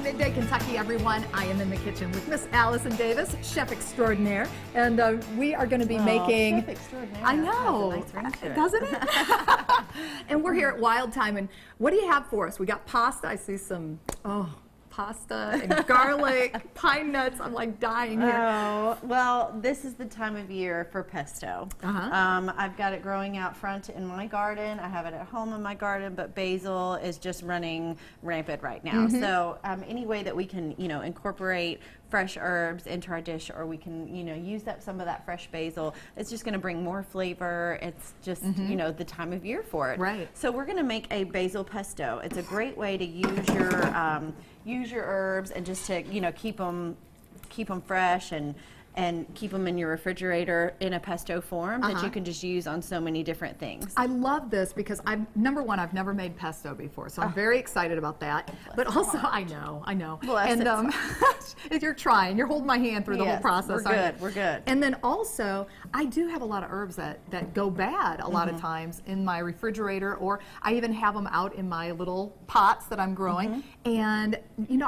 Midday, Kentucky, everyone. I am in the kitchen with Miss Allison Davis, chef extraordinaire, and we are going to be making. Chef extraordinaire. I know, has a nice ring to it. doesn't it? And we're here at Wild Thyme, and what do you have for us? We got pasta. I see some. Pasta and garlic, pine nuts. I'm like dying here. Oh, well, this is the time of year for pesto. I've got it growing out front in my garden. I have it at home in my garden, but basil is just running rampant right now. So any way that we can, incorporate fresh herbs into our dish, or we can, use up some of that fresh basil, it's just going to bring more flavor. It's just, the time of year for it. Right. So we're going to make a basil pesto. It's a great way to use your herbs and just to, keep them fresh and keep them in your refrigerator in a pesto form that you can just use on so many different things. I love this because number one, I've never made pesto before, so I'm very excited about that. But also, I know. And you're trying, you're holding my hand through the whole process. We're good. And then also, I do have a lot of herbs that go bad a lot of times in my refrigerator, or I even have them out in my little pots that I'm growing. And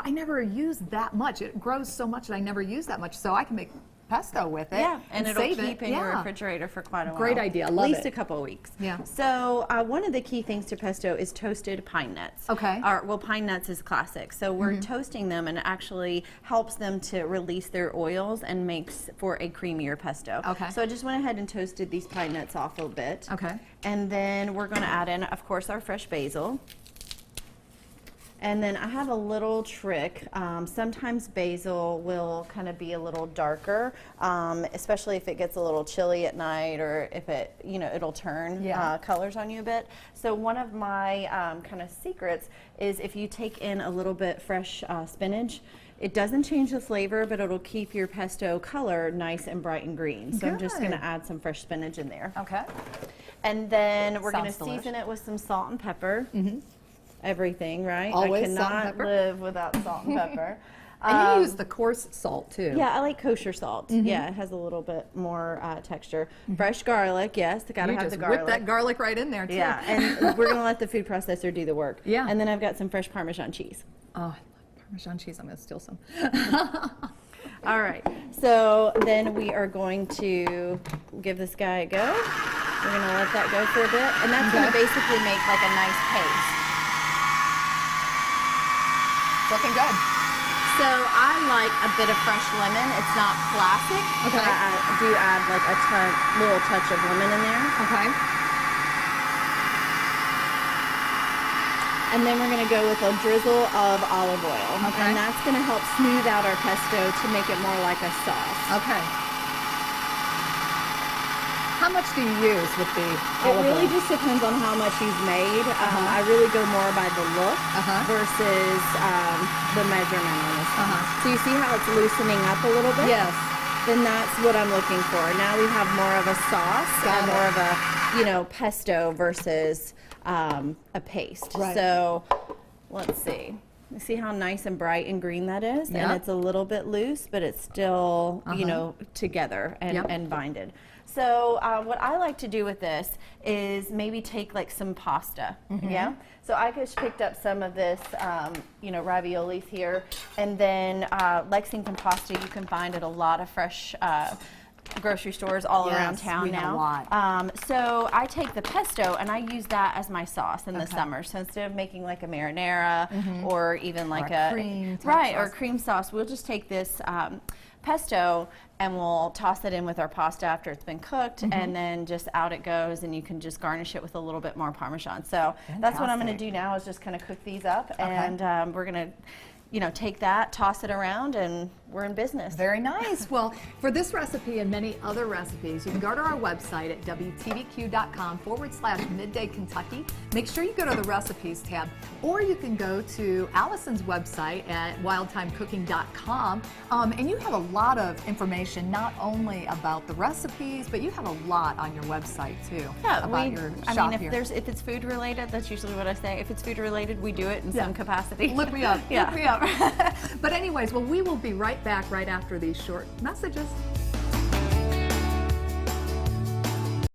I never use that much. It grows so much that I never use that much, so I can make pesto with it. Yeah, and it'll save keep in your refrigerator for quite a while. Great idea, I love it. At least a couple of weeks. Yeah. So one of the key things to pesto is toasted pine nuts. Okay. Well, pine nuts is classic. So we're toasting them, and it actually helps them to release their oils and makes for a creamier pesto. Okay. So I just went ahead and toasted these pine nuts off a bit. Okay. And then we're going to add in, of course, our fresh basil. And then I have a little trick. Sometimes basil will kind of be a little darker, especially if it gets a little chilly at night, or if it, it'll turn colors on you a bit. So one of my kind of secrets is if you take in a little bit fresh spinach, it doesn't change the flavor, but it'll keep your pesto color nice and bright and green. So I'm just going to add some fresh spinach in there. Okay. And then we're going to season it with some salt and pepper. Everything, right? Always I cannot live without salt and pepper. And you use the coarse salt too. Yeah, I like kosher salt. Yeah, it has a little bit more texture. Fresh garlic, yes, gotta have the garlic. Whip that garlic right in there too. Yeah, and we're gonna let the food processor do the work. Yeah. And then I've got some fresh Parmesan cheese. Oh, I love Parmesan cheese. I'm gonna steal some. All right, so then we are going to give this guy a go. We're gonna let that go for a bit, and that's gonna basically make like a nice paste. Looking good. So I like a bit of fresh lemon. It's not classic. Okay. But I do add like a little touch of lemon in there. Okay. And then we're going to go with a drizzle of olive oil. Okay. And that's going to help smooth out our pesto to make it more like a sauce. Okay. How much do you use with the olive It really oil? just depends on how much you've made. I really go more by the look versus the measurement on this one. So you see how it's loosening up a little bit? Yes. Then that's what I'm looking for. Now we have more of a sauce and more of a, pesto versus a paste. Right. So let's see. You see how nice and bright and green that is? Yeah. And it's a little bit loose, but it's still, together and binded. So what I like to do with this is maybe take like some pasta, yeah? So I just picked up some of this, raviolis here, and then Lexington pasta you can find at a lot of fresh grocery stores all around town we now. have a lot. So I take the pesto and I use that as my sauce in the summer. So instead of making like a marinara or even like a cream or cream sauce, we'll just take this pesto and we'll toss it in with our pasta after it's been cooked, and then just out it goes, and you can just garnish it with a little bit more Parmesan. So that's what I'm going to do now, is just kind of cook these up, and we're going to take that, toss it around, and we're in business. Very nice. Well, for this recipe and many other recipes, you can go to our website at WTVQ.com/Midday Kentucky. Make sure you go to the recipes tab, or you can go to Allison's website at wildtimecooking.com, and you have a lot of information, not only about the recipes, but you have a lot on your website too. Yeah, about your shop here. If it's food related, that's usually what I say. If it's food related, we do it in some capacity. Look me up. Yeah. Look me up. But anyways, well, we will be right back right after these short messages.